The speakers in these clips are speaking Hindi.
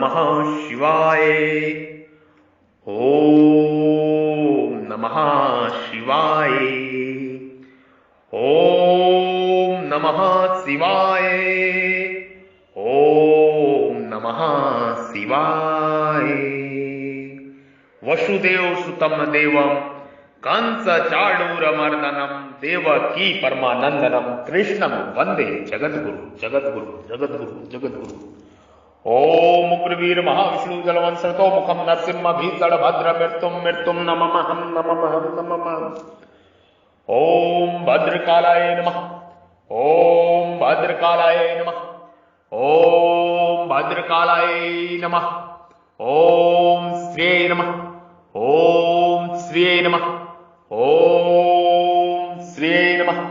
नमः शिवाय। ओम नमः शिवाय। ओम नमः शिवाय। ओम नमः शिवाय। वसुदेव सुतम देवम कंस चाणूरमर्दनम देवकी परमानंदनम कृष्णम वंदे जगद्गुरु जगद्गुरु जगद्गुरु जगद्गुरु। ओम उग्रवीर महाविष्णु जलवंशतो मुखम नरसिंह भीषण भद्र मृत्युम मृत्युम नमः नमः नमः। ओम भद्रकालाय नमः। ओम भद्रकालाय नमः। ओम भद्रकालाय नमः। ओम श्री नमः। ओम श्री नमः। ओम श्री नमः।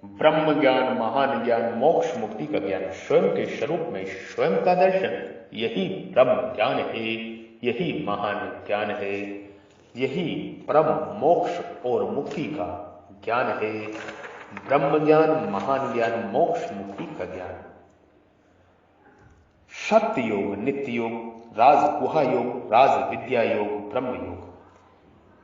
ब्रह्म ज्ञान महान ज्ञान मोक्ष मुक्ति का ज्ञान स्वयं के स्वरूप में स्वयं का दर्शन, यही ब्रह्म ज्ञान है, यही महान ज्ञान है, यही परम मोक्ष और मुक्ति का ज्ञान है। ब्रह्म ज्ञान महान ज्ञान मोक्ष मुक्ति का ज्ञान। सत्य योग, नित्य योग, राज गुहा योग, राज विद्या योग, ब्रह्म योग।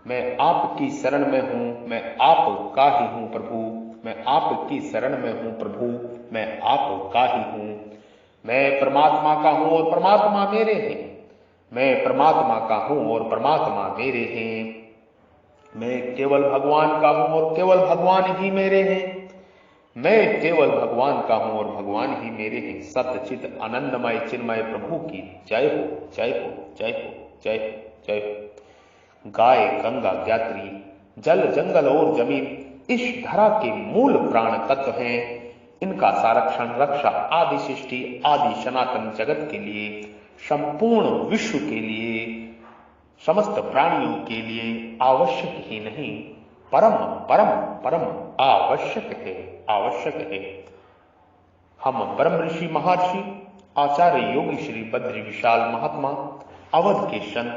मैं आपकी शरण में हूं, मैं आपका ही हूं प्रभु। मैं आपकी शरण में हूं प्रभु, मैं आपका ही हूं। मैं परमात्मा का हूं और परमात्मा मेरे हैं। मैं परमात्मा का हूं और परमात्मा मेरे हैं। मैं केवल भगवान का हूं और केवल भगवान ही मेरे हैं। मैं केवल भगवान का हूं और भगवान ही मेरे हैं। सत्य चित आनंदमय चिन्मय प्रभु की जय हो, जय हो, जय हो, जय हो, जय हो। गाय गंगा ज्ञात्री जल जंगल और जमीन इस धरा के मूल प्राण तत्व हैं। इनका संरक्षण रक्षा आदि सृष्टि आदि सनातन जगत के लिए, संपूर्ण विश्व के लिए, समस्त प्राणियों के लिए आवश्यक ही नहीं, परम परम परम आवश्यक है, आवश्यक है। हम ब्रह्म ऋषि महर्षि आचार्य योगी श्री बद्री विशाल महात्मा अवध के संत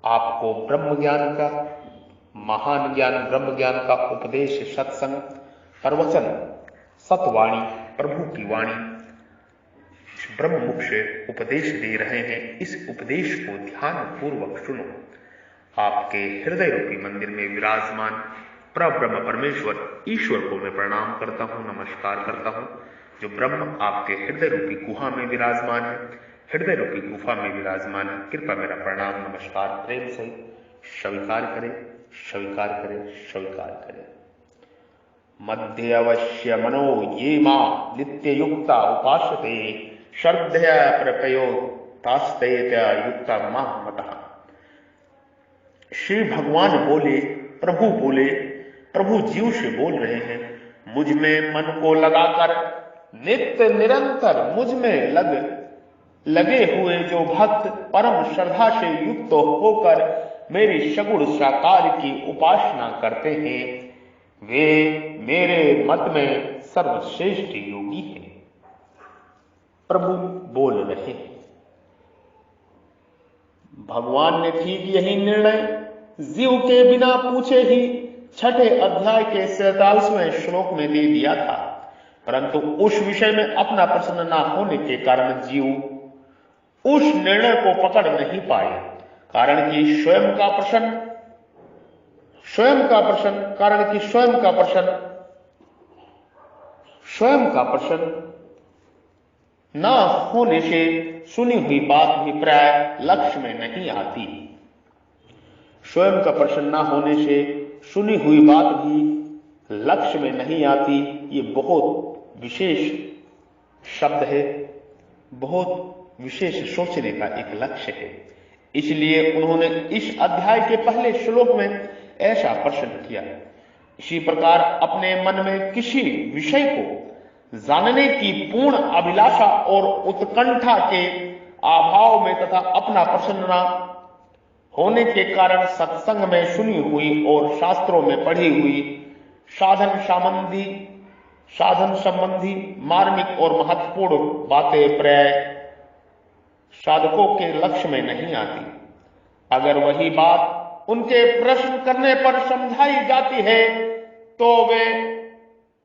आपको ब्रह्म ज्ञान का, महान ज्ञान ब्रह्म ज्ञान का उपदेश, सत्संग, प्रवचन, सतवाणी, प्रभु की वाणी, ब्रह्म मुख से उपदेश दे रहे हैं। इस उपदेश को ध्यान पूर्वक सुनो। आपके हृदय रूपी मंदिर में विराजमान परब्रह्म परमेश्वर ईश्वर को मैं प्रणाम करता हूं, नमस्कार करता हूं। जो ब्रह्म आपके हृदय रूपी गुहा में विराजमान है, हृदय रूपी गुफा में विराजमान है, कृपा मेरा प्रणाम नमस्कार प्रेम से स्वीकार करें, स्वीकार करें, स्वीकार करें। मध्य अवश्य मनो ये मां नित्य युक्ता उपासते श्रद्धया प्रपयो तास्तेत्या युक्ता मां मतः। श्री भगवान बोले, प्रभु जीव से बोल रहे हैं, मुझ में मन को लगाकर नित्य निरंतर मुझ में लगे हुए जो भक्त परम श्रद्धा से युक्त होकर मेरी सगुण साकार की उपासना करते हैं, वे मेरे मत में सर्वश्रेष्ठ योगी हैं। प्रभु बोल रहे हैं। भगवान ने ठीक यही निर्णय जीव के बिना पूछे ही छठे अध्याय के 47वें श्लोक में दे दिया था, परंतु उस विषय में अपना प्रश्न न होने के कारण जीव उस निर्णय को पकड़ नहीं पाए। कारण कि स्वयं का प्रश्न न होने से सुनी हुई बात भी प्राय लक्ष्य में नहीं आती। स्वयं का प्रश्न न होने से सुनी हुई बात भी लक्ष्य में नहीं आती। ये बहुत विशेष शब्द है, बहुत विशेष सोचने का एक लक्ष्य है। इसलिए उन्होंने इस अध्याय के पहले श्लोक में ऐसा प्रश्न किया। इसी प्रकार अपने मन में किसी विषय को जानने की पूर्ण अभिलाषा और उत्कंठा के अभाव में तथा अपना प्रश्न न होने के कारण सत्संग में सुनी हुई और शास्त्रों में पढ़ी हुई साधन संबंधी मार्मिक और महत्वपूर्ण बातें प्राय साधकों के लक्ष्य में नहीं आती। अगर वही बात उनके प्रश्न करने पर समझाई जाती है तो वे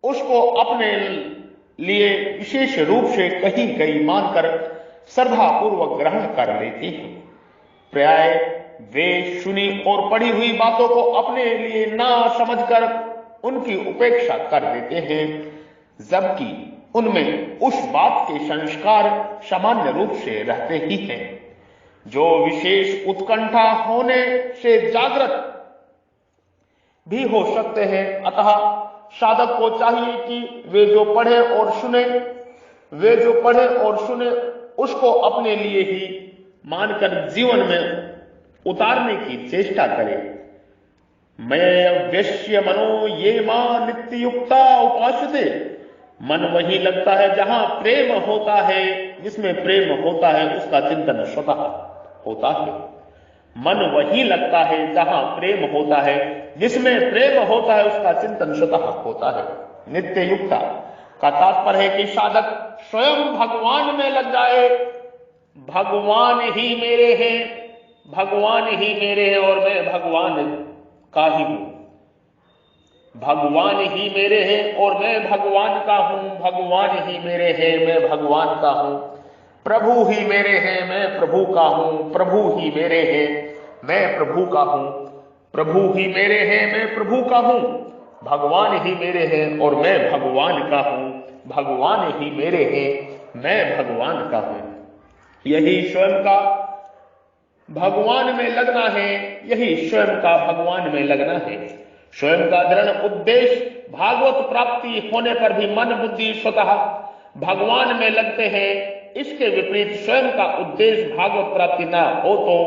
उसको अपने लिए विशेष रूप से कही गई मानकर श्रद्धा पूर्वक ग्रहण कर लेते हैं। प्राय वे सुनी और पढ़ी हुई बातों को अपने लिए ना समझकर उनकी उपेक्षा कर देते हैं, जबकि उनमें उस बात के संस्कार सामान्य रूप से रहते ही हैं जो विशेष उत्कंठा होने से जागृत भी हो सकते हैं। अतः साधक को चाहिए कि वे जो पढ़े और सुने उसको अपने लिए ही मानकर जीवन में उतारने की चेष्टा करे। मैं व्यस्य मनो ये मां नित्य युक्ता उपासते। मन वही लगता है जहां प्रेम होता है, जिसमें प्रेम होता है उसका चिंतन स्वतः होता है। मन वही लगता है जहां प्रेम होता है, जिसमें प्रेम होता है उसका चिंतन स्वतः होता है। नित्य युक्ता का तात्पर्य है कि साधक स्वयं भगवान में लग जाए। भगवान ही मेरे हैं, भगवान ही मेरे हैं और मैं भगवान का ही हूं। भगवान ही मेरे हैं और मैं भगवान का हूं। भगवान ही मेरे हैं, मैं भगवान का हूं। प्रभु ही मेरे हैं, मैं प्रभु का हूं। प्रभु ही मेरे हैं, मैं प्रभु का हूं। प्रभु ही मेरे हैं, मैं प्रभु का हूं। भगवान ही मेरे हैं और मैं भगवान का हूं। भगवान ही मेरे हैं, मैं भगवान का हूं। यही स्वयं का भगवान में लगना है, यही स्वयं का भगवान में लगना है। स्वयं का दृढ़ उद्देश्य भागवत प्राप्ति होने पर भी मन बुद्धि स्वतः भगवान में लगते हैं। इसके विपरीत स्वयं का उद्देश्य भागवत प्राप्ति न हो तो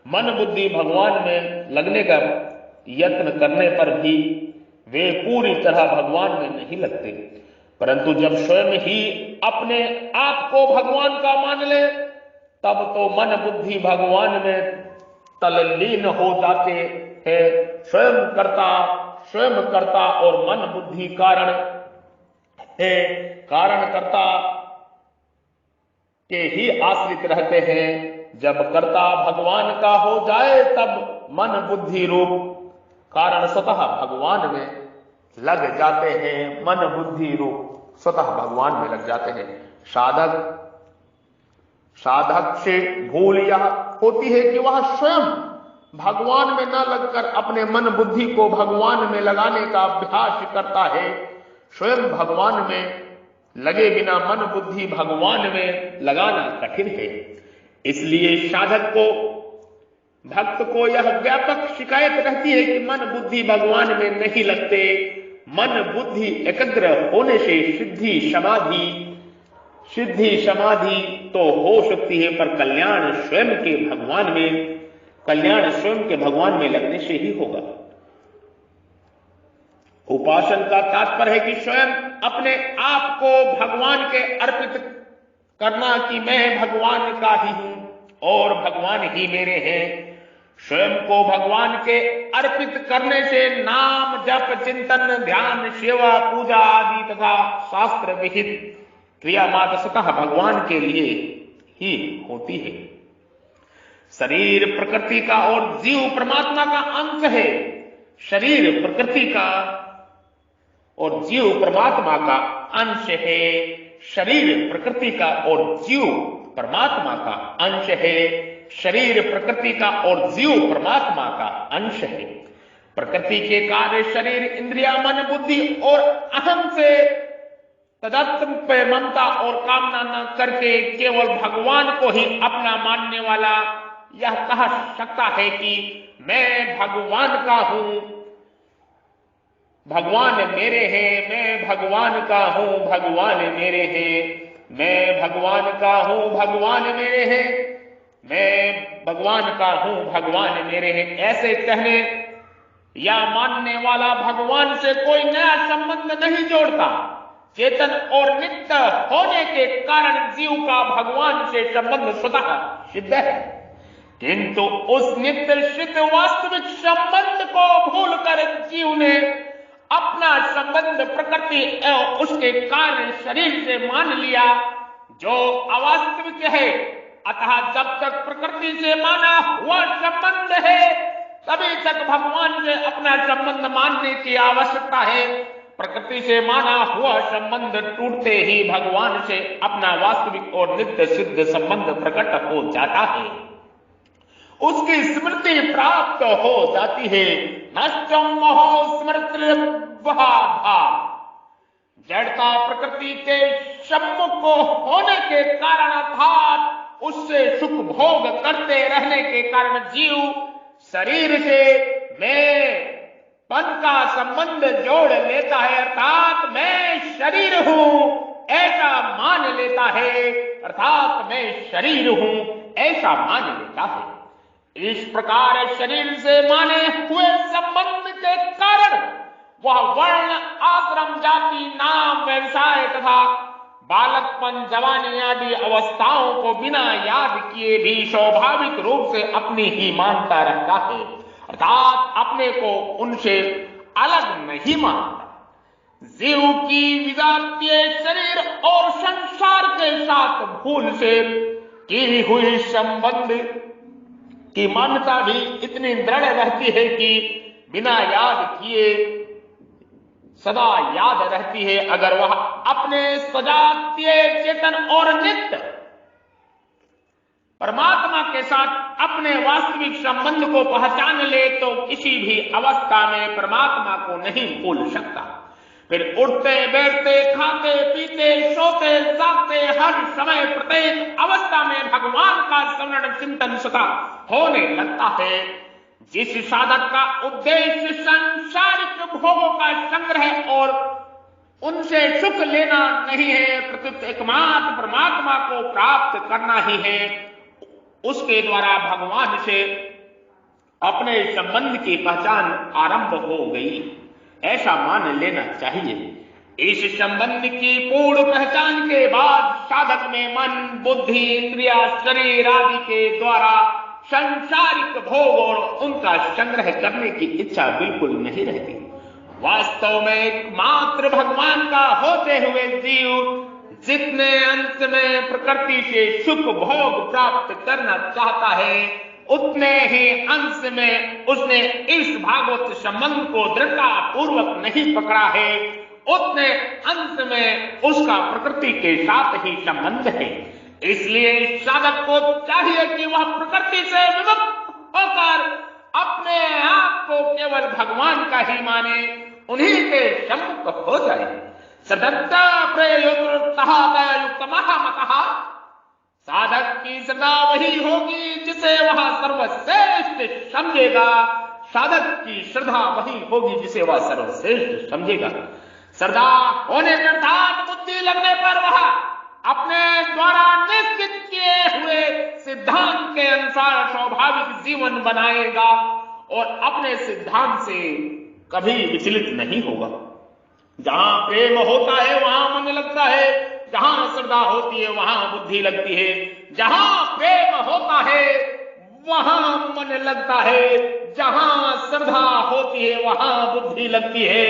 मन बुद्धि भगवान में लगने का यत्न करने पर भी वे पूरी तरह भगवान में नहीं लगते। परंतु जब स्वयं ही अपने आप को भगवान का मान ले, तब तो मन बुद्धि भगवान में तल्लीन हो जाते हैं। स्वयं करता और मन बुद्धि कारण है, कारण कर्ता के ही आश्रित रहते हैं। जब कर्ता भगवान का हो जाए तब मन बुद्धि रूप कारण स्वतः भगवान में लग जाते हैं। मन बुद्धि रूप स्वतः भगवान में लग जाते हैं। साधक से भूल यह होती है कि वह स्वयं भगवान में न लगकर अपने मन बुद्धि को भगवान में लगाने का अभ्यास करता है। स्वयं भगवान में लगे बिना मन बुद्धि भगवान में लगाना कठिन है। इसलिए साधक को, भक्त को यह व्यापक शिकायत रहती है कि मन बुद्धि भगवान में नहीं लगते। मन बुद्धि एकाग्र होने से सिद्धि समाधि तो हो सकती है, पर कल्याण स्वयं के भगवान में लगने से ही होगा। उपासन का तात्पर्य है कि स्वयं अपने आप को भगवान के अर्पित करना कि मैं भगवान का ही हूं और भगवान ही मेरे हैं। स्वयं को भगवान के अर्पित करने से नाम जप चिंतन ध्यान सेवा पूजा आदि तथा शास्त्र विहित क्रिया मात्र स्वतः भगवान के लिए ही होती है। शरीर प्रकृति का और जीव परमात्मा का अंश है। शरीर प्रकृति का और जीव परमात्मा का अंश है। शरीर प्रकृति का और जीव परमात्मा का अंश है। शरीर प्रकृति का और जीव परमात्मा का अंश है। प्रकृति के कार्य शरीर इंद्रिया मन बुद्धि और अहम से तदात्म पे ममता और कामना न करके केवल भगवान को ही अपना मानने वाला यह कह सकता है कि मैं भगवान का हूं, भगवान मेरे हैं, मैं भगवान का हूं, भगवान मेरे हैं, मैं भगवान का हूं, भगवान मेरे हैं, मैं भगवान का हूं, भगवान मेरे हैं। ऐसे कहने या मानने वाला भगवान से कोई नया संबंध नहीं जोड़ता। चेतन और नित्य होने के कारण जीव का भगवान से संबंध स्वतः सिद्ध है, किंतु उस नित्य सिद्ध वास्तविक संबंध को भूलकर जीव ने अपना संबंध प्रकृति एवं उसके कार्य शरीर से मान लिया, जो अवास्तविक है। अतः जब तक प्रकृति से माना हुआ संबंध है, तभी तक भगवान से अपना संबंध मानने की आवश्यकता है। प्रकृति से माना हुआ संबंध टूटते ही भगवान से अपना वास्तविक और नित्य सिद्ध संबंध प्रकट हो जाता है, उसकी स्मृति प्राप्त हो जाती है। नष्टम मोह स्मृति जड़ता प्रकृति के सम्मुख होने के कारण अर्थात उससे सुख भोग करते रहने के कारण जीव शरीर से मैं पन का संबंध जोड़ लेता है, अर्थात मैं शरीर हूं ऐसा मान लेता है, अर्थात मैं शरीर हूं ऐसा मान लेता है। इस प्रकार शरीर से माने हुए संबंध के कारण वह वर्ण, आश्रम, जाति, नाम, व्यवसाय तथा बालकपन, जवानी आदि अवस्थाओं को बिना याद किए भी स्वाभाविक रूप से अपनी ही मानता रहता है, अर्थात अपने को उनसे अलग नहीं मानता। जीव की विजातीय शरीर और संसार के साथ भूल से की हुई संबंध की मान्यता भी इतनी दृढ़ रहती है कि बिना याद किए सदा याद रहती है। अगर वह अपने सजातीय चेतन और नित्य परमात्मा के साथ अपने वास्तविक संबंध को पहचान ले तो किसी भी अवस्था में परमात्मा को नहीं भूल सकता। फिर उठते बैठते, खाते पीते, सोते जागते, हर समय प्रत्येक अवस्था में भगवान का स्मरण चिंतन सदा होने लगता है। जिस साधक का उद्देश्य सांसारिक भोगों का संग्रह और उनसे सुख लेना नहीं है, प्रत्युत एकमात्र परमात्मा को प्राप्त करना ही है, उसके द्वारा भगवान से अपने संबंध की पहचान आरंभ हो गई, ऐसा मान लेना चाहिए। इस संबंध की पूर्ण पहचान के बाद साधक में मन, बुद्धि, इंद्रिया, शरीर आदि के द्वारा सांसारिक भोग और उनका संग्रह करने की इच्छा बिल्कुल नहीं रहती। वास्तव में एकमात्र भगवान का होते हुए जीव जितने अंत में प्रकृति से सुख भोग प्राप्त करना चाहता है, उतने ही अंश में उसने इस भागवत संबंध को दृढ़ता पूर्वक नहीं पकड़ा है, उतने अंश में उसका प्रकृति के साथ ही संबंध है। इसलिए साधक को चाहिए कि वह प्रकृति से विमुक्त होकर अपने आप को केवल भगवान का ही माने, उन्हीं के सम्मुख हो जाए। सदत्ता प्रयुक्तः साधक की श्रद्धा वही होगी जिसे वह सर्वश्रेष्ठ समझेगा। साधक की श्रद्धा वही होगी जिसे वह सर्वश्रेष्ठ समझेगा। श्रद्धा होने के अर्थात बुद्धि लगने पर वह अपने द्वारा निश्चित किए हुए सिद्धांत के अनुसार स्वाभाविक जीवन बनाएगा और अपने सिद्धांत से कभी विचलित नहीं होगा। जहां प्रेम होता है वहां मन लगता है, जहां श्रद्धा होती है वहां बुद्धि लगती है। जहां प्रेम होता है वहां मन लगता है, जहां श्रद्धा होती है वहां बुद्धि लगती है।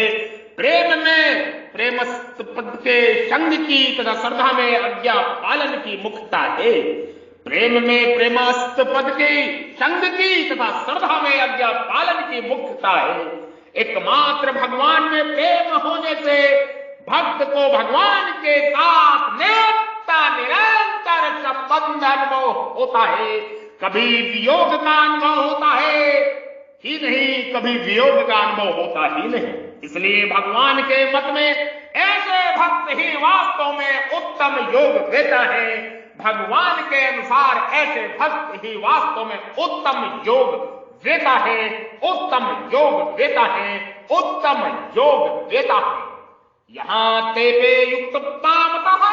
प्रेम में प्रेमस्थ पद के संग की तथा श्रद्धा में आज्ञा पालन की मुख्यता है। प्रेम में प्रेमस्थ पद के संग की तथा श्रद्धा में आज्ञा पालन की मुख्यता है। एकमात्र भगवान में प्रेम होने से भक्त को भगवान के साथ निरंतर संबंध अनुभव होता है। कभी वियोग का अनुभव होता है ही नहीं, कभी वियोग का अनुभव होता ही नहीं। इसलिए भगवान के मत में ऐसे भक्त ही वास्तव में उत्तम योग देता है। भगवान के अनुसार ऐसे भक्त ही वास्तव में उत्तम योग देता है, उत्तम योग देता है, उत्तम योग देता है। यहां तेपे युक्ततामतः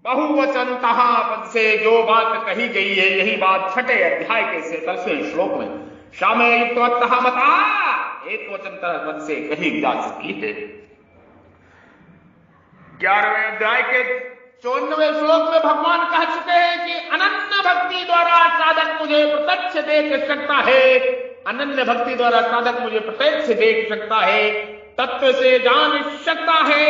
बहुवचनतः पद से जो बात कही गई है, यही बात 6 अध्याय के 47वें श्लोक में शामे युक्तवत्तः मता एक वचनतः पद से कही जा चुकी है। 11वें अध्याय के 54वें श्लोक में भगवान कह चुके हैं कि अनन्य भक्ति द्वारा साधक मुझे प्रत्यक्ष देख सकता है। अनन्य भक्ति द्वारा साधक मुझे प्रत्यक्ष देख सकता है, तत्व से जान सकता है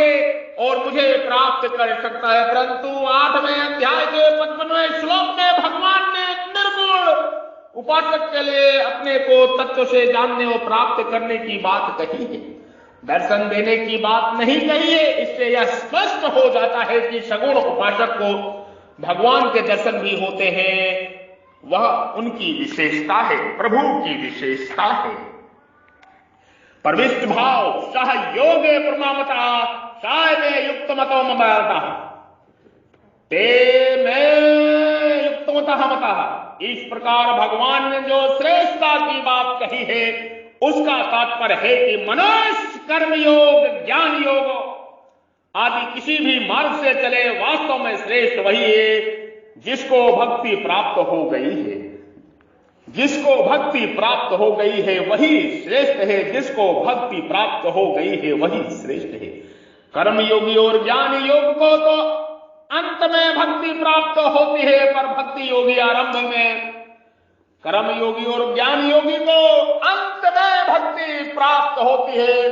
और मुझे प्राप्त कर सकता है। परंतु 8वें अध्याय के 55वें श्लोक में भगवान ने निर्गुण उपासक के लिए अपने को तत्व से जानने और प्राप्त करने की बात कही है। दर्शन देने की बात नहीं कही है। इससे यह स्पष्ट हो जाता है कि सगुण उपासक को भगवान के दर्शन भी होते हैं, वह उनकी विशेषता है, प्रभु की विशेषता है। प्रविष्ट भाव सह योगे प्रमामता साय में युक्त मतो मता ते में युक्तमतः मतः। इस प्रकार भगवान ने जो श्रेष्ठता की बात कही है उसका तात्पर्य है कि मनुष्य कर्म योग, ज्ञान योग आदि किसी भी मार्ग से चले, वास्तव में श्रेष्ठ वही है जिसको भक्ति प्राप्त हो गई है। जिसको भक्ति प्राप्त हो गई है वही श्रेष्ठ है, जिसको भक्ति प्राप्त हो गई है वही श्रेष्ठ है। कर्म योगी और ज्ञान योग को तो अंत में भक्ति प्राप्त होती है, पर भक्ति योगी आरंभ में, कर्म योगी और ज्ञान योगी को अंत में भक्ति प्राप्त होती है,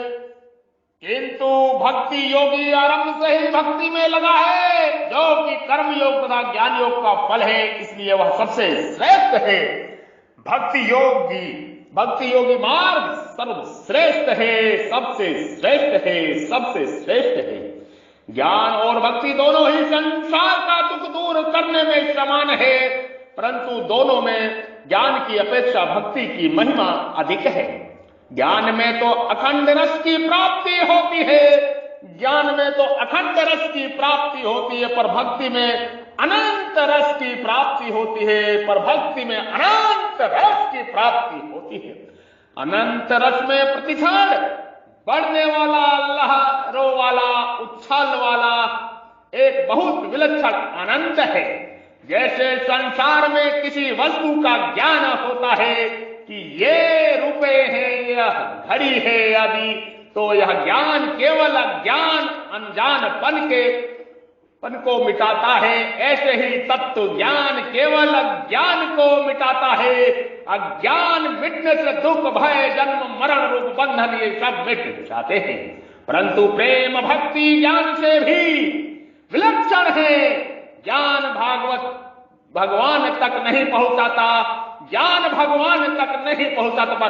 किंतु भक्ति योगी आरंभ से ही भक्ति में लगा है, जो कि कर्म योग तथा ज्ञान योग का फल है, इसलिए वह सबसे श्रेष्ठ है। भक्ति योगी मार्ग सर्वश्रेष्ठ है, सबसे श्रेष्ठ है, सबसे श्रेष्ठ है। ज्ञान और भक्ति दोनों ही संसार का दुख दूर करने में समान है, परंतु दोनों में ज्ञान की अपेक्षा भक्ति की महिमा अधिक है। ज्ञान में तो अखंड रस की प्राप्ति होती है, ज्ञान में तो अखंड रस की प्राप्ति होती है, पर भक्ति में अनंत रस की प्राप्ति होती है, पर भक्ति में अनंत रस की प्राप्ति होती है। अनंत रस में प्रतिक्षण बढ़ने वाला, लहरों वाला, उछाल वाला एक बहुत विलक्षण आनंद है। जैसे संसार में किसी वस्तु का ज्ञान होता है कि ये रुपए है, यह घड़ी है आदि, तो यह ज्ञान केवल अज्ञान अनजानपन को मिटाता है। ऐसे ही तत्व ज्ञान केवल अज्ञान को मिटाता है। अज्ञान मिटने से दुख, भय, जन्म, मरण रूप बंधन ये सब मिट जाते हैं, परंतु प्रेम भक्ति ज्ञान से भी विलक्षण है। ज्ञान भगवान तक नहीं पहुंचाता, ज्ञान भगवान तक नहीं पहुंचाता, पर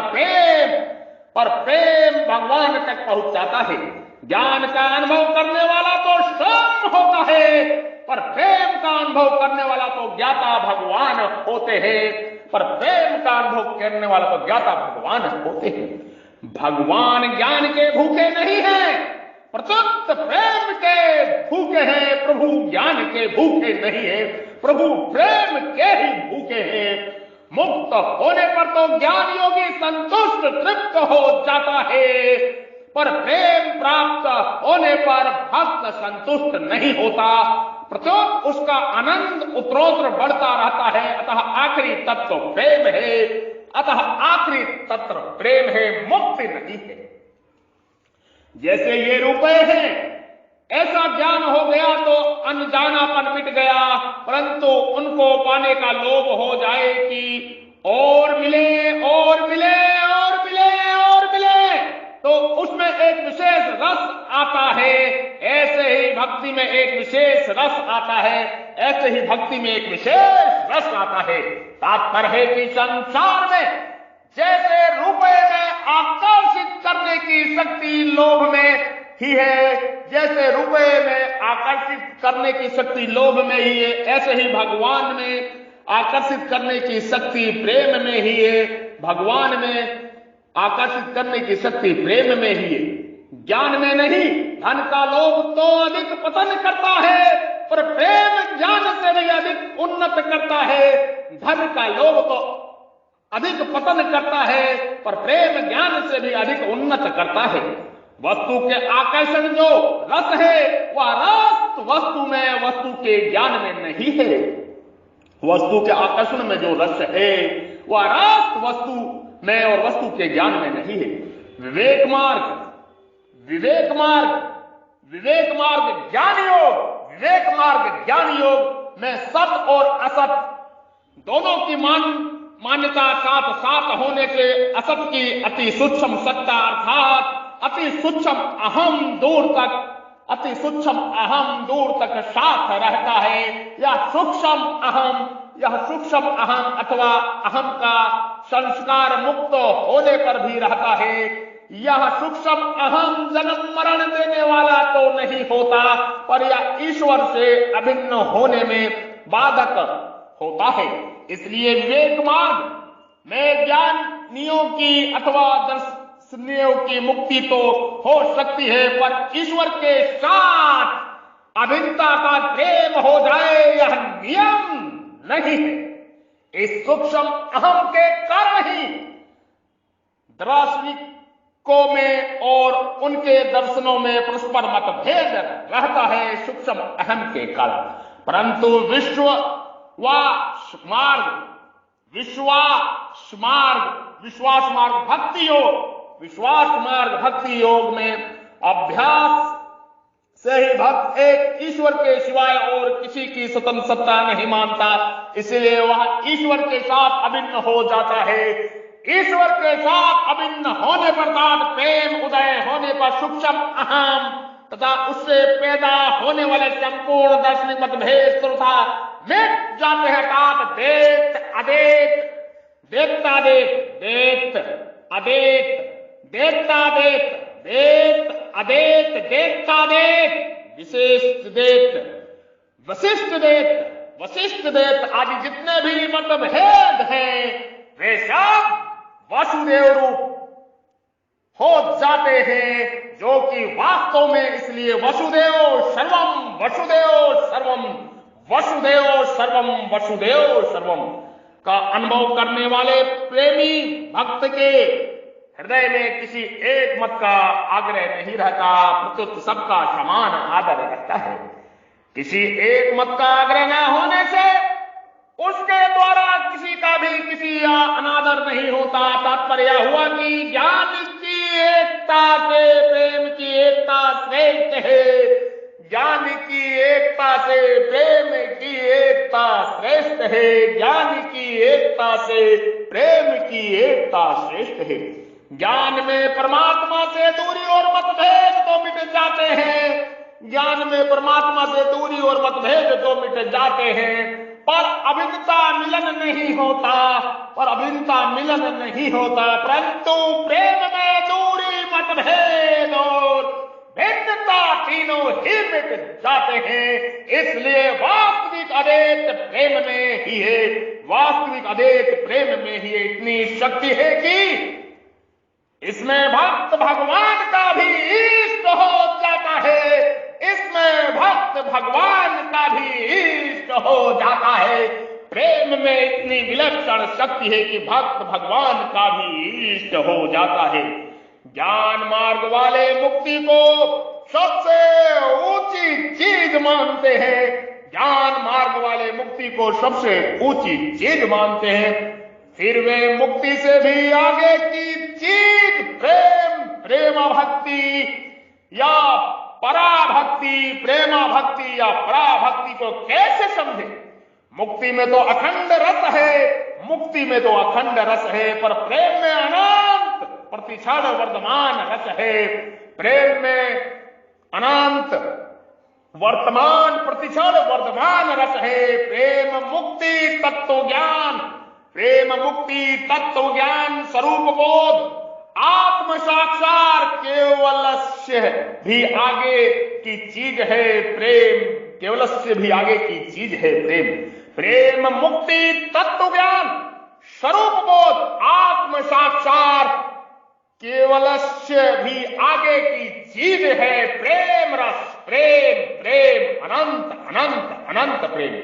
प्रेम भगवान तक पहुंचाता है। ज्ञान का अनुभव करने वाला तो स्वयं होता है, पर प्रेम का अनुभव करने वाला तो ज्ञाता भगवान होते हैं, पर प्रेम का अनुभव करने वाला तो ज्ञाता भगवान होते हैं। भगवान ज्ञान के भूखे नहीं हैं, प्रतुत प्रेम के भूखे हैं। प्रभु ज्ञान के भूखे नहीं है, प्रभु प्रेम के ही भूखे हैं। मुक्त होने पर तो ज्ञान योगी संतुष्ट तृप्त हो जाता है, पर प्रेम प्राप्त होने पर भक्त संतुष्ट नहीं होता, प्रत्युत उसका आनंद उत्तरोत्तर बढ़ता रहता है। अतः आखिरी तत्व प्रेम है, अतः आखिरी तत्व प्रेम है, मुक्ति नहीं है। जैसे ये रुपए हैं, ऐसा ज्ञान हो गया तो अनजानापन मिट गया, परंतु उनको पाने का लोभ हो जाए कि और मिले और मिले और मिले और मिले, तो उसमें एक विशेष रस आता है। ऐसे ही भक्ति में एक विशेष रस आता है, ऐसे ही भक्ति में एक विशेष रस आता है। तात्पर्य है कि संसार में जैसे रुपए में आकर्षित करने की शक्ति लोभ में ही है, जैसे रुपए में आकर्षित करने की शक्ति लोभ में ही है, ऐसे ही भगवान में आकर्षित करने की शक्ति प्रेम में ही है। भगवान में आकर्षित करने की शक्ति प्रेम में ही है, ज्ञान में नहीं। धन का लोभ तो अधिक पतन करता है, पर प्रेम ज्ञान से भी अधिक उन्नत करता है। धन का लोभ तो अधिक पतन करता है, पर प्रेम ज्ञान से भी अधिक उन्नत करता है। वस्तु के आकर्षण जो रस है, वह रस वस्तु में, वस्तु के ज्ञान में नहीं है। वस्तु के आकर्षण में जो रस है, वह रस वस्तु में और वस्तु के ज्ञान में नहीं है। विवेक मार्ग ज्ञान योग, विवेक मार्ग ज्ञान योग में सत और असत दोनों की मान्यता साथ साथ होने से असत की अति सूक्ष्म सत्ता अर्थात अति सूक्ष्म अहम दूर तक साथ रहता है। यह सूक्ष्म अहम अथवा अहम का संस्कार मुक्त होने पर भी रहता है। यह सूक्ष्म अहम जन्म मरण देने वाला तो नहीं होता, पर यह ईश्वर से अभिन्न होने में बाधक होता है। इसलिए विवेक मार्ग में ज्ञानियों की अथवा दर्शनियों की मुक्ति तो हो सकती है, पर ईश्वर के साथ अभिन्नता का प्रेम हो जाए यह नियम नहीं है। इस सूक्ष्म अहम के कारण ही दार्शनिकों में और उनके दर्शनों में परस्पर मतभेद रहता है, सूक्ष्म अहम के कारण। परंतु विश्वास मार्ग भक्ति योग में अभ्यास से ही भक्त एक ईश्वर के सिवाय और किसी की स्वतंत्र सत्ता नहीं मानता, इसलिए वह ईश्वर के साथ अभिन्न हो जाता है। ईश्वर के साथ अभिन्न होने पर प्रेम उदय होने पर सूक्ष्म अहम तथा उससे पैदा होने वाले संपूर्ण दार्शनिक मतभेद तथा मिट जाते हैं। अर्थात देत अदेत, देत्तादेत, देत अदेत, देत्तादेत, देत अदेत, देत्तादेत, विशिष्ट देत, वशिष्ठ देत, वशिष्ठ देत आदि जितने भी मतभेद हैं वे सब वासुदेव रूप हो जाते हैं, जो कि वास्तव में इसलिए वसुदेव सर्वम, वसुदेव सर्वम, वसुदेव सर्वम, वसुदेव सर्वम का अनुभव करने वाले प्रेमी भक्त के हृदय में किसी एक मत का आग्रह नहीं रहता, प्रत्युत सबका समान आदर रहता है। किसी एक मत का आग्रह न होने से उसके द्वारा किसी का भी किसी या अनादर नहीं होता। तात्पर्य हुआ कि ज्ञान की एकता से प्रेम की एकता श्रेष्ठ है, ज्ञान की एकता से प्रेम की एकता श्रेष्ठ है, ज्ञान की एकता से प्रेम की एकता श्रेष्ठ है। ज्ञान में परमात्मा से दूरी और मतभेद तो मिट जाते हैं, ज्ञान में परमात्मा से दूरी और मतभेद तो मिट जाते हैं, पर अभिन्नता मिलन नहीं होता, पर अभिन्नता मिलन नहीं होता। परंतु प्रेम में दूरी मतभेद और भिन्नता तीनों ही मिट जाते हैं। इसलिए वास्तविक अद्वैत प्रेम में ही है, वास्तविक अद्वैत प्रेम में ही इतनी शक्ति है कि इसमें भक्त भगवान का भी इष्ट हो जाता है, इसमें भक्त भगवान का भी इष्ट हो जाता है। प्रेम में इतनी विलक्षण शक्ति है कि भक्त भगवान का भी इष्ट हो जाता है। ज्ञान मार्ग वाले मुक्ति को सबसे ऊंची चीज मानते हैं, ज्ञान मार्ग वाले मुक्ति को सबसे ऊंची चीज मानते हैं। फिर वे मुक्ति से भी आगे की चीज प्रेम, प्रेमा भक्ति या पराभक्ति, प्रेमा भक्ति या पराभक्ति को कैसे समझे? मुक्ति में तो अखंड रस है, मुक्ति में तो अखंड रस है, पर प्रेम में अनंत प्रतिक्षण वर्तमान रस है। प्रेम में अनंत वर्तमान प्रतिक्षण वर्तमान रस है। प्रेम मुक्ति तत्व ज्ञान, प्रेम मुक्ति तत्व ज्ञान, स्वरूप बोध, आत्म साक्षार केवलस्य भी आगे की चीज है प्रेम, केवलस्य भी आगे की चीज है प्रेम। प्रेम मुक्ति तत्व ज्ञान, स्वरूप बोध, आत्म साक्षार केवलस्य भी आगे की चीज है प्रेम रस, प्रेम प्रेम अनंत अनंत अनंत प्रेम।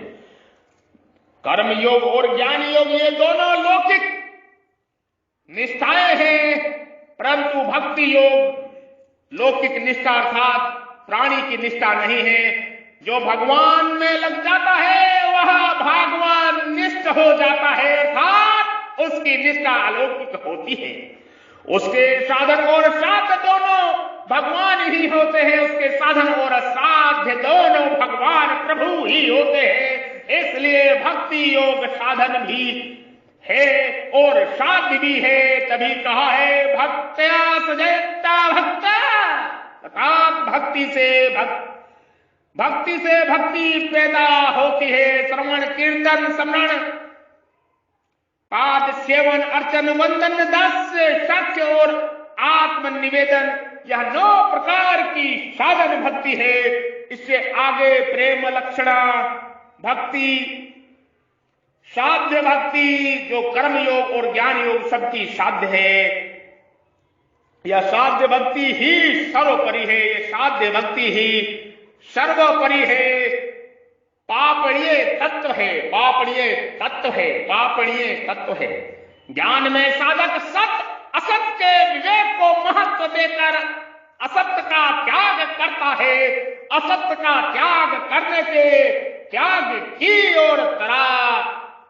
कर्म योग और ज्ञान योग ये दोनों लौकिक निष्ठाएं हैं, परंतु भक्ति योग लौकिक निष्ठा अर्थात प्राणी की निष्ठा नहीं है। जो भगवान में लग जाता है वह भगवान निष्ठ हो जाता है, अर्थात उसकी निष्ठा अलौकिक होती है। उसके साधन और साध्य दोनों भगवान ही होते हैं, उसके साधन और साध्य दोनों भगवान प्रभु ही होते हैं। इसलिए भक्ति योग साधन भी है और साध्य भी है। तभी कहा है भक्त्या सजयता भक्ता, अर्थात भक्ति से भक्ति पैदा होती है। श्रवण कीर्तन स्मरण पाद सेवन अर्चन वंदन दास्य साक्ष्य और आत्मनिवेदन, यह 9 प्रकार की साधन भक्ति है। इससे आगे प्रेम लक्षणा भक्ति, साध्य भक्ति जो कर्म योग और ज्ञान योग सबकी साध्य है। यह साध्य भक्ति ही सर्वोपरि है, यह साध्य भक्ति ही सर्वोपरि है। पापणीय तत्व है, पापणीय तत्व है, पापणीय तत्व है। ज्ञान में साधक सत्य असत्य के विवेक को महत्व देकर असत्य का त्याग करता है। असत्य का त्याग करने से त्याग की ओर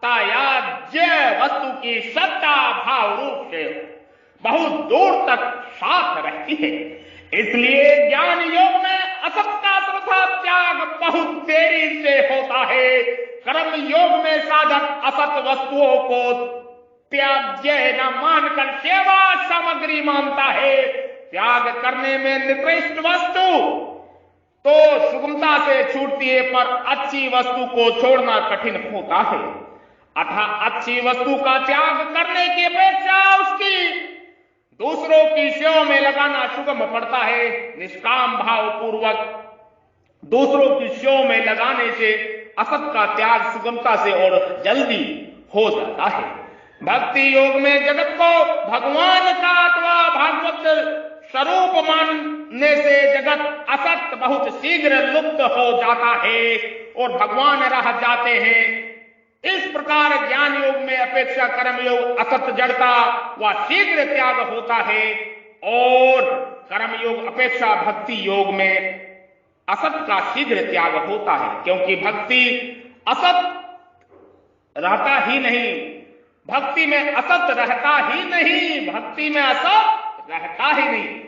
त्याज्य वस्तु की सत्ता भाव रूप से बहुत दूर तक साथ रहती है। इसलिए ज्ञान योग में असत का सर्वथा त्याग बहुत देरी से होता है। कर्म योग में साधक असत वस्तुओं को त्याज्य न मानकर सेवा सामग्री मानता है। त्याग करने में निकृष्ट वस्तु तो सुगमता से छूटती है, पर अच्छी वस्तु को छोड़ना कठिन होता है। अतः अच्छी वस्तु का त्याग करने की अपेक्षा उसकी दूसरों की सेवा में लगाना सुगम पड़ता है। निष्काम भाव पूर्वक दूसरों की सेवा में लगाने से असत का त्याग सुगमता से और जल्दी हो जाता है। भक्ति योग में जगत को भगवान का अथवा भागवत स्वरूप मानने से जगत असत बहुत शीघ्र लुप्त हो जाता है और भगवान रह जाते हैं। इस प्रकार ज्ञान योग में अपेक्षा कर्म योग असत जड़ता व शीघ्र त्याग होता है और कर्म योग अपेक्षा भक्ति योग में असत का शीघ्र त्याग होता है। क्योंकि भक्ति असत रहता ही नहीं, भक्ति में असत रहता ही नहीं, भक्ति में असत रहता ही नहीं।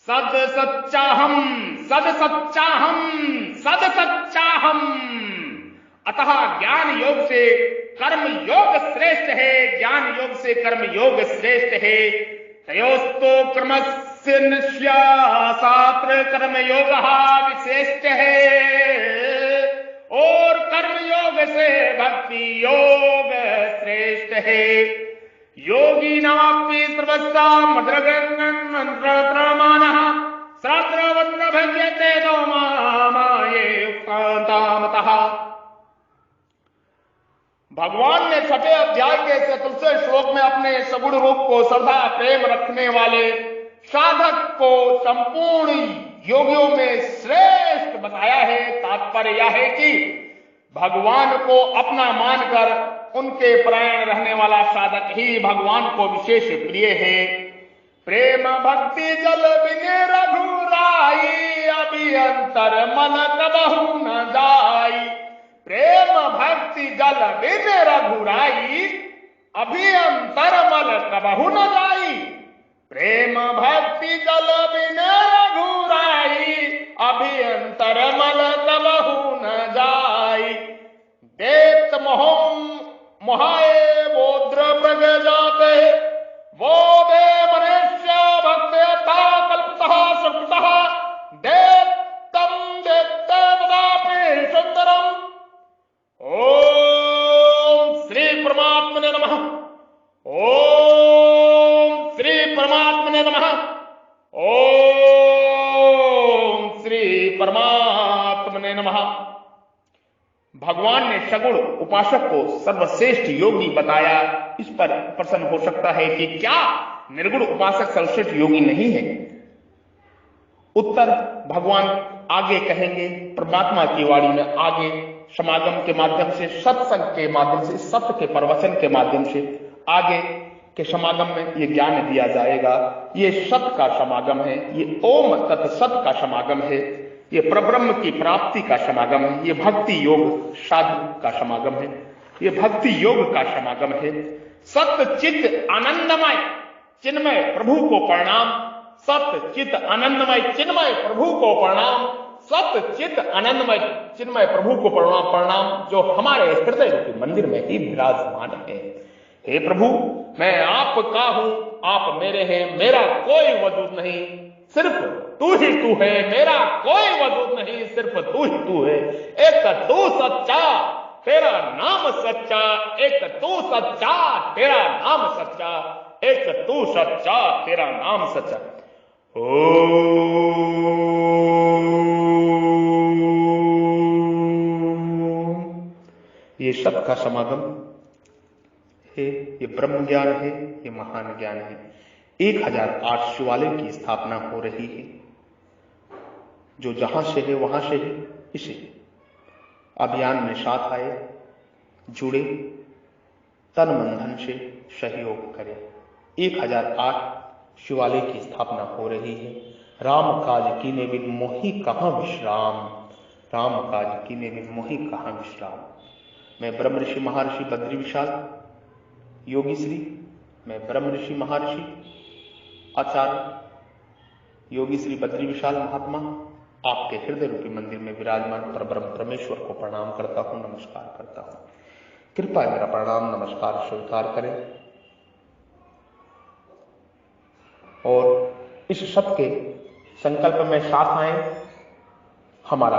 सद सच्चाहम, सद सच्चाहम, सद सच्चाहम। अतः ज्ञान योग से कर्म योग श्रेष्ठ है, ज्ञान योग से कर्म योग श्रेष्ठ है। तयोस्तो क्रमस्य निश्यासात्र कर्म योग विशेष है और कर्म योग से भक्ति योग श्रेष्ठ है। योगी नापि सर्वस्ता मद्रगन्मन्त्रमानः सहस्रवन्न भज्यते तो माये उक्तामतः। भगवान ने 6वें अध्याय के 34वें श्लोक में अपने सगुण रूप को श्रद्धा प्रेम रखने वाले साधक को संपूर्ण योगियों में श्रेष्ठ बताया है। तात्पर्य यह है कि भगवान को अपना मानकर उनके परायण रहने वाला साधक ही भगवान को विशेष प्रिय है। प्रेम भक्ति जल बिने रघुराई अभियंतर मन कबहु न जाई। प्रेम भक्ति जल बिन रघुराई अभियंतर मल कबहु न जाई। प्रेम भक्ति जल बिन रघुराई अभियंतर मल कबहु न जाई। देत मोहम मोहाए बोद्र प्रग जाते वो दे मनुष्य भक्त यथा कल्पतः सुकृतः देतम देते तदापि सुंदरम। ओम श्री परमात्मने नमः, ओम श्री परमात्मने नमः, ओम श्री परमात्मने नमः। भगवान ने सगुण उपासक को सर्वश्रेष्ठ योगी बताया। इस पर प्रश्न हो सकता है कि क्या निर्गुण उपासक सर्वश्रेष्ठ योगी नहीं है? उत्तर भगवान आगे कहेंगे। परमात्मा की वाणी में आगे समागम के माध्यम से, सत्संग के माध्यम से, सत्य के प्रवचन के माध्यम से आगे के समागम में ये ज्ञान दिया जाएगा। ये सत्य का समागम है, ये ओम तत् सत्य का समागम है, ये परब्रह्म की प्राप्ति का समागम है, ये भक्ति योग साधन का समागम है, ये भक्ति योग का समागम है। सत्य चित्त आनंदमय चिन्मय प्रभु को प्रणाम, सत्य चित्त आनंदमय चिन्मय प्रभु को प्रणाम, सत्य चित्त आनंदमय चिन्मय प्रभु को प्रणाम प्रणाम, जो हमारे हृदय के मंदिर में ही विराजमान है। हे प्रभु, मैं आपका हूं, आप मेरे हैं, मेरा कोई वजूद नहीं, सिर्फ तू ही तू है, मेरा कोई वजूद नहीं, सिर्फ तू ही तू है। एक तू सच्चा, तेरा नाम सच्चा, एक तू सच्चा, तेरा नाम सच्चा। एक तू सच्चा, तेरा नाम सच्चा। ये शब्द का समागम है, ये ब्रह्म ज्ञान है, ये महान ज्ञान है। 1008 शिवालय की स्थापना हो रही है। जो जहां से है वहां से है, इसे अभियान में साथ आए, जुड़े, तन मन धन से सहयोग करें। 1008 शिवालय की स्थापना हो रही है। राम काज कीने बिन मोहि कहां विश्राम, राम काज कीने बिन मोहि कहां विश्राम। मैं ब्रह्म ऋषि महर्षि बद्री विशाल योगी श्री, मैं ब्रह्म ऋषि महर्षि आचार्य योगी श्री बद्री विशाल महात्मा आपके हृदय रूपी मंदिर में विराजमान परब्रह्म परमेश्वर को प्रणाम करता हूं, नमस्कार करता हूं। कृपया मेरा प्रणाम नमस्कार स्वीकार करें और इस शब्द के संकल्प में साथ आए। हमारा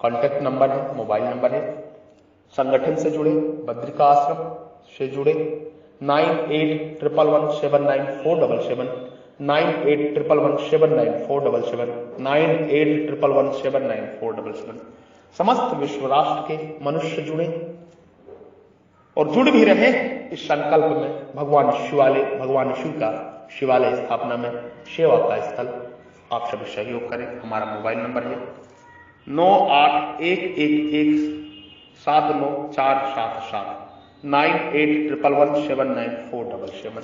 कॉन्टैक्ट नंबर है, मोबाइल नंबर है। संगठन से जुड़े, बद्रिका आश्रम से जुड़े 9811179477, 9811179477, 9811179477। समस्त विश्व राष्ट्र के मनुष्य जुड़े और जुड़ भी रहे इस संकल्प में। भगवान शिव का शिवालय स्थापना में सेवा का स्थल आप सभी सहयोग करें। हमारा मोबाइल नंबर है 9811179477, 9811179477।